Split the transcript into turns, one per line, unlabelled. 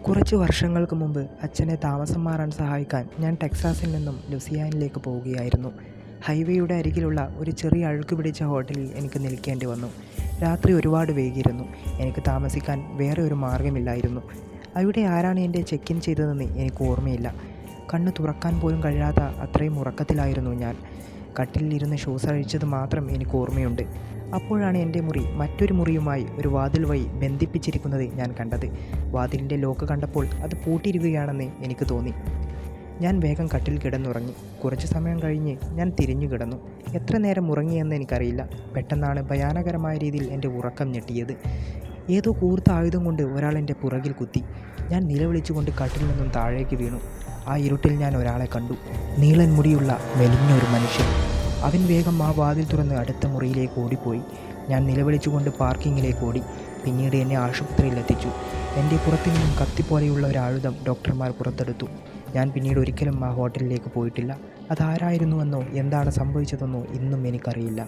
കുറച്ച് വർഷങ്ങൾക്ക് മുമ്പ് അച്ഛനെ താമസം മാറാൻ സഹായിക്കാൻ ഞാൻ ടെക്സാസിൽ നിന്നും ലുസിയാനയിലേക്ക് പോവുകയായിരുന്നു. ഹൈവേയുടെ അരികിലുള്ള ഒരു ചെറിയ അഴുക്ക് പിടിച്ച ഹോട്ടലിൽ എനിക്ക് നിൽക്കേണ്ടി വന്നു. രാത്രി ഒരുപാട് വൈകിയിരുന്നു. എനിക്ക് താമസിക്കാൻ വേറെ ഒരു മാർഗമില്ലായിരുന്നു. അവിടെ ആരാണ് എൻ്റെ ചെക്ക് ഇൻ ചെയ്തതെന്ന് എനിക്ക് ഓർമ്മയില്ല. കണ്ണ് തുറക്കാൻ പോലും കഴിയാത്ത അത്രയും ഉറക്കത്തിലായിരുന്നു ഞാൻ. കട്ടിലിരുന്ന് ഷൂസ് അഴിച്ചത് മാത്രം എനിക്ക് ഓർമ്മയുണ്ട്. അപ്പോഴാണ് എൻ്റെ മുറി മറ്റൊരു മുറിയുമായി ഒരു വാതിൽ വഴി ബന്ധിപ്പിച്ചിരിക്കുന്നത് ഞാൻ കണ്ടത്. വാതിലിൻ്റെ ലോക്ക് കണ്ടപ്പോൾ അത് പൂട്ടിയിരിക്കുകയാണെന്ന് എനിക്ക് തോന്നി. ഞാൻ വേഗം കട്ടിൽ കിടന്നുറങ്ങി. കുറച്ച് സമയം കഴിഞ്ഞ് ഞാൻ തിരിഞ്ഞു കിടന്നു. എത്ര നേരം ഉറങ്ങിയെന്ന് എനിക്കറിയില്ല. പെട്ടെന്നാണ് ഭയാനകരമായ രീതിയിൽ എൻ്റെ ഉറക്കം ഞെട്ടിയത്. ഏതോ കൂർത്ത ആയുധം കൊണ്ട് ഒരാൾ എൻ്റെ പുറകിൽ കുത്തി. ഞാൻ നിലവിളിച്ചുകൊണ്ട് കട്ടിൽ നിന്നും താഴേക്ക് വീണു. ആ ഇരുട്ടിൽ ഞാൻ ഒരാളെ കണ്ടു. നീളൻ മുടിയുള്ള മെലിഞ്ഞ ഒരു മനുഷ്യൻ. അവൻ വേഗം ആ വാതിൽ തുറന്ന് അടുത്ത മുറിയിലേക്ക് ഓടിപ്പോയി. ഞാൻ നിലവിളിച്ചുകൊണ്ട് പാർക്കിങ്ങിലേക്ക് ഓടി. പിന്നീട് എന്നെ ആശുപത്രിയിൽ എത്തിച്ചു. എൻ്റെ പുറത്തു നിന്നും കത്തിപ്പോലെയുള്ള ഒരു ആയുധം ഡോക്ടർമാർ പുറത്തെടുത്തു. ഞാൻ പിന്നീട് ഒരിക്കലും ആ ഹോട്ടലിലേക്ക് പോയിട്ടില്ല. അതാരായിരുന്നുവെന്നോ എന്താണ് സംഭവിച്ചതെന്നോ ഇന്നും എനിക്കറിയില്ല.